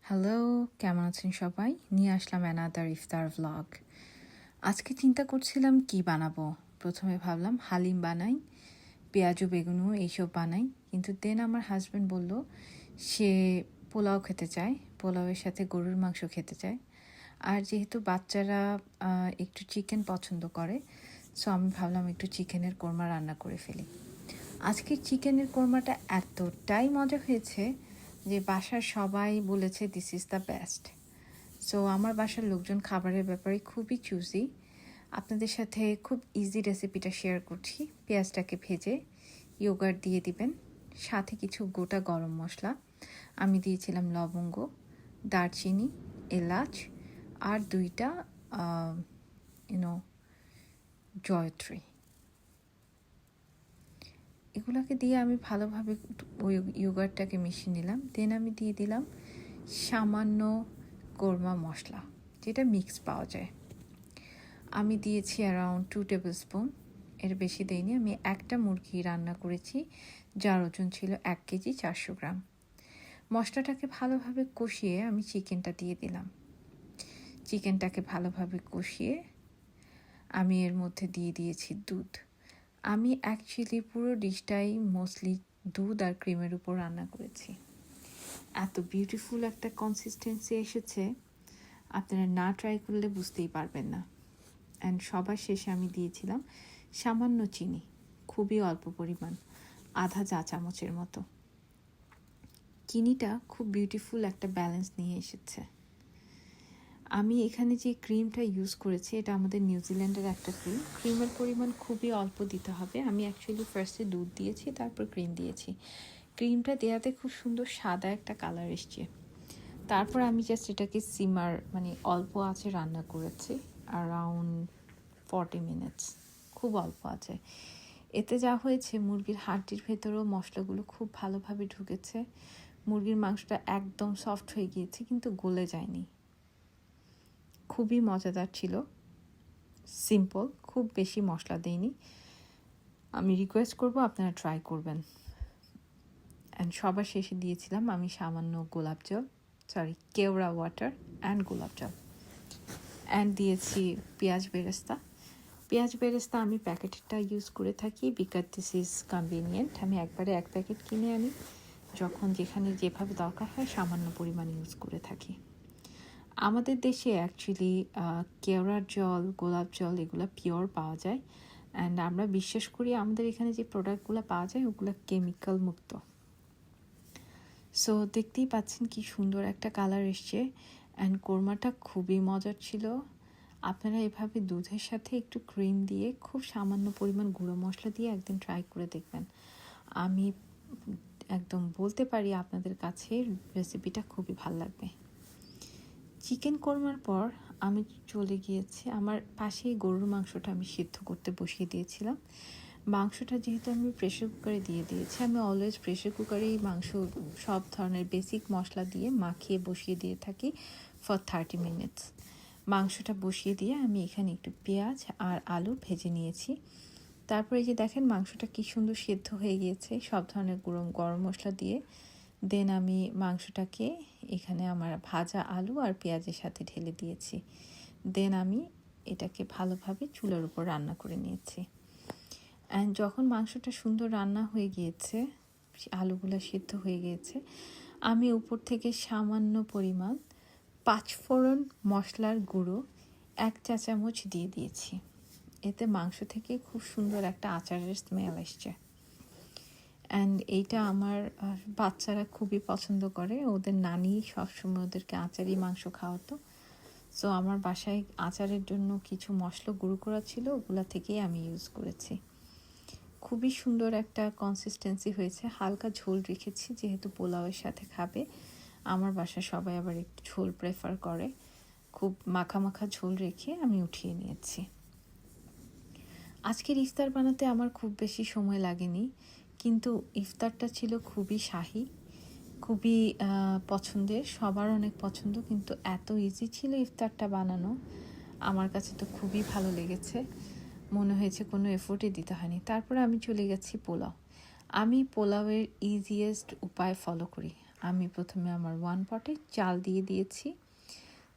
Hello, কেমন আছেন সবাই? নিয়ে আসলাম অ্যানাদার ইফতার ভ্লগ। আজকে চিন্তা করছিলাম কি বানাবো। প্রথমে ভাবলাম হালিম বানাই, পেঁয়াজু বেগুনও এইসব বানাই। কিন্তু দেন আমার হাজব্যান্ড বলল সে পোলাও খেতে চায়, পোলাওয়ের সাথে গরুর মাংস খেতে চায়। আর যেহেতু বাচ্চারা একটু চিকেন পছন্দ করে, সো আমি ভাবলাম একটু চিকেনের কোরমা রান্না করে ফেলি। আজকের চিকেনের কোরমাটা এতটাই মজা হয়েছে যে বাসার সবাই বলেছে this is the best. So আমার বাসার লোকজন খাবারের ব্যাপারে খুবই চুজি। আপনাদের সাথে খুব ইজি রেসিপিটা শেয়ার করছি। পেঁয়াজটাকে ভেজে ইয়োগার্ট দিয়ে দিবেন, সাথে কিছু গোটা গরম মশলা। আমি দিয়েছিলাম লবঙ্গ, দারচিনি, এলাচ আর 2টা জয়ত্রী। এগুলোকে দিয়ে আমি ভালোভাবে ওই ইয়োগার্টটাকে মিশিয়ে নিলাম। দেন আমি দিয়ে দিলাম সামান্য কোরমা মশলা, যেটা মিক্স পাওয়া যায়। আমি দিয়েছি অ্যারাউন্ড 2 টেবিল স্পুন, এর বেশি দেইনি। আমি একটা মুরগি রান্না করেছি যার ওজন ছিল 1 কেজি 400 গ্রাম। মশলাটাকে ভালোভাবে কষিয়ে আমি চিকেনটা দিয়ে দিলাম। চিকেনটাকে ভালোভাবে কষিয়ে আমি এর মধ্যে দিয়ে দিয়েছি দুধ। আমি অ্যাকচুয়ালি পুরো ডিশটাই মোস্টলি দুধ আর ক্রিমের উপর রান্না করেছি। এত বিউটিফুল একটা কনসিস্টেন্সি এসেছে, আপনারা না ট্রাই করলে বুঝতেই পারবেন না। অ্যান্ড সবার শেষে আমি দিয়েছিলাম সামান্য চিনি, খুবই অল্প পরিমাণ, আধা চা চামচের মতো। চিনিটা খুব বিউটিফুল একটা ব্যালেন্স নিয়ে এসেছে। আমি এখানে যে ক্রিমটা ইউজ করেছি এটা আমাদের নিউজিল্যান্ডের একটা ক্রিম। ক্রিমের পরিমাণ খুবই অল্প দিতে হবে। আমি অ্যাকচুয়ালি ফার্স্টে দুধ দিয়েছি, তারপর ক্রিম দিয়েছি। ক্রিমটা দেওয়াতে খুব সুন্দর সাদা একটা কালার এসছে। তারপর আমি জাস্ট এটাকে সিমার অল্প আঁচে রান্না করেছি অ্যারাউন্ড 40 মিনিটস, খুব অল্প আছে। এতে যা হয়েছে, মুরগির হাড্ডির ভেতরেও মশলাগুলো খুব ভালোভাবে ঢুকেছে। মুরগির মাংসটা একদম সফট হয়ে গিয়েছে, কিন্তু গলে যায়নি। খুবই মজাদার ছিল, সিম্পল, খুব বেশি মশলা দেইনি। আমি রিকোয়েস্ট করব আপনারা ট্রাই করবেন। অ্যান্ড সবার শেষে দিয়েছিলাম আমি সামান্য কেওড়া ওয়াটার অ্যান্ড গোলাপ জল। অ্যান্ড দিয়েছি পেঁয়াজ বেরেস্তা। আমি প্যাকেটটা ইউজ করে থাকি বিকজ দিস ইজ কনভিনিয়েন্ট। আমি একবারে 1 প্যাকেট কিনে আনি, যখন যেখানে যেভাবে দরকার হয় সামান্য পরিমাণ ইউজ করে থাকি। আমাদের দেশে অ্যাকচুয়ালি কেওড়ার জল, গোলাপ জল এগুলো পিওর পাওয়া যায়। অ্যান্ড আমরা বিশ্বাস করি আমাদের এখানে যে প্রোডাক্টগুলো পাওয়া যায় ওগুলো কেমিক্যাল মুক্ত। সো দেখতেই পাচ্ছেন কি সুন্দর একটা কালার এসছে। অ্যান্ড কোরমাটা খুবই মজার ছিল। আপনারা এভাবে দুধের সাথে একটু ক্রিম দিয়ে খুব সামান্য পরিমাণ গুঁড়ো মশলা দিয়ে একদিন ট্রাই করে দেখবেন। আমি একদম বলতে পারি আপনাদের কাছে রেসিপিটা খুবই ভালো লাগবে। চিকেন কোরমার পর আমি চলে গিয়েছি আমার পাশেই গরুর মাংসটা আমি সিদ্ধ করতে বসিয়ে দিয়েছিলাম। মাংসটা যেহেতু আমি প্রেশার কুকারে দিয়ে দিয়েছি, আমি অলওয়েজ প্রেশার কুকারেই মাংস সব ধরনের বেসিক মশলা দিয়ে মাখিয়ে বসিয়ে দিয়ে থাকি ফর 30 মিনিটস। মাংসটা বসিয়ে দিয়ে আমি এখানে একটু পেঁয়াজ আর আলু ভেজে নিয়েছি। তারপরে যে দেখেন মাংসটা কি সুন্দর সিদ্ধ হয়ে গিয়েছে সব ধরনের গরম মশলা দিয়ে। দেন আমি মাংসটাকে এখানে আমার ভাজা আলু আর পেঁয়াজের সাথে ঢেলে দিয়েছি। দেন আমি এটাকে ভালোভাবে চুলার উপর রান্না করে নিয়েছি। অ্যান্ড যখন মাংসটা সুন্দর রান্না হয়ে গিয়েছে, আলুগুলো সিদ্ধ হয়ে গিয়েছে, আমি উপর থেকে সামান্য পরিমাণ 5 ফোড়ন মশলার গুঁড়ো 1 চা চামচ দিয়ে দিয়েছি। এতে মাংস থেকে খুব সুন্দর একটা আচারের স্মেল এসছে। অ্যান্ড এইটা আমার বাচ্চারা খুবই পছন্দ করে। ওদের নানি সবসময় ওদেরকে আচারি মাংস খাওয়াতো। সো আমার বাসায় আচারের জন্য কিছু মশলা গুঁড়ো করা ছিল, ওগুলা থেকেই আমি ইউজ করেছি। খুবই সুন্দর একটা কনসিস্টেন্সি হয়েছে। হালকা ঝোল রেখেছি যেহেতু পোলাওয়ের সাথে খাবে। আমার বাসায় সবাই আবার একটু ঝোল প্রেফার করে। খুব মাখা মাখা ঝোল রেখে আমি উঠিয়ে নিয়েছি। আজকের ইফতার বানাতে আমার খুব বেশি সময় লাগেনি, কিন্তু ইফতারটা ছিল খুবই শাহি, খুবই পছন্দের, সবার অনেক পছন্দ। কিন্তু এত ইজি ছিল ইফতারটা বানানো, আমার কাছে তো খুবই ভালো লেগেছে। মনে হয়েছে কোনো এফোর্টই দিতে হয়নি। তারপরে আমি চলে গেছি পোলাও। আমি পোলাওয়ের ইজিয়েস্ট উপায় ফলো করি। আমি প্রথমে আমার 1 পটে চাল দিয়ে দিয়েছি,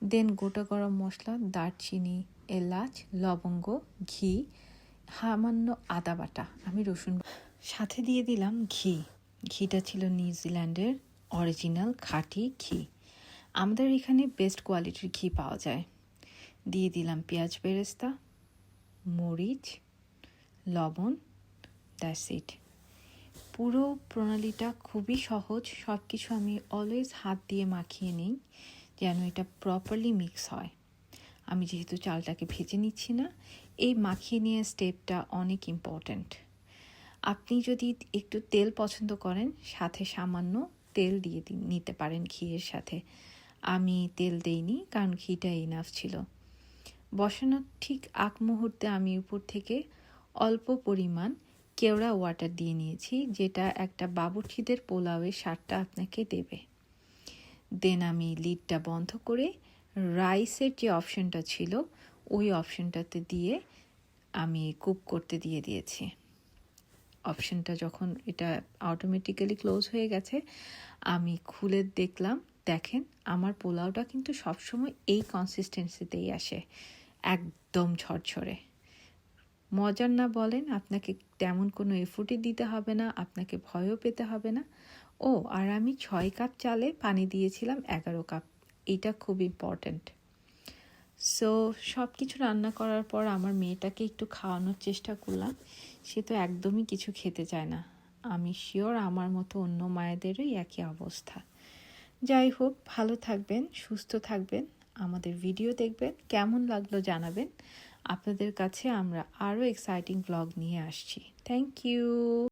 দেন গোটা গরম মশলা, দারচিনি, এলাচ, লবঙ্গ, ঘি, সামান্য আদা বাটা, আমি রসুন সাথে দিয়ে দিলাম ঘি। ঘিটা ছিল নিউজিল্যান্ডের অরিজিনাল খাঁটি ঘি, আমাদের এখানে বেস্ট কোয়ালিটির ঘি পাওয়া যায়। দিয়ে দিলাম পেঁয়াজ বেরেস্তা, মরিচ, লবণ, দ্যাটস ইট। পুরো প্রণালীটা খুবই সহজ, সব কিছু আমি অলওয়েজ হাত দিয়ে মাখিয়ে নিই যেন এটা প্রপারলি মিক্স হয়। আমি যেহেতু চালটাকে ভেজে নিচ্ছি না, এই মাখিয়ে নিয়ে স্টেপটা অনেক ইম্পর্ট্যান্ট। আপনি যদি একটু তেল পছন্দ করেন, সাথে সামান্য তেল দিয়ে নিতে পারেন ঘিয়ের সাথে। আমি তেল দেইনি কারণ ঘিটা ইনাফ ছিল। বসানোর ঠিক আগ মুহূর্তে আমি উপর থেকে অল্প পরিমাণ কেওড়া ওয়াটার দিয়ে নিয়েছি, যেটা একটা বাবুর্চিদের পোলাওয়ের স্বাদটা আপনাকে দেবে। দেন আমি লিডটা বন্ধ করে রাইসের যে অপশনটা ছিল ওই অপশনটাতে দিয়ে আমি কুক করতে দিয়ে দিয়েছি। অপশনটা যখন এটা অটোমেটিক্যালি ক্লোজ হয়ে গেছে, আমি খুলে দেখলাম, দেখেন আমার পোলাওটা কিন্তু সবসময় এই কনসিস্টেন্সিতেই আসে, একদম ঝরঝরে। মজার না বলেন, আপনাকে তেমন কোনো এফোর্টই দিতে হবে না, আপনাকে ভয়ও পেতে হবে না। ও আর আমি 6 কাপ চালে পানি দিয়েছিলাম 11 কাপ, এটা খুব ইম্পর্ট্যান্ট। সো সব কিছু রান্না করার পর আমার মেয়েটাকে একটু খাওয়ানোর চেষ্টা করলাম, সে তো একদমই কিছু খেতে চায় না। আমি শিওর আমার মতো অন্য মায়েদেরই একই অবস্থা। যাই হোক, ভালো থাকবেন, সুস্থ থাকবেন, আমাদের ভিডিও দেখবেন, কেমন লাগলো জানাবেন। আপনাদের কাছে আমরা আরও এক্সাইটিং ব্লগ নিয়ে আসছি। Thank you.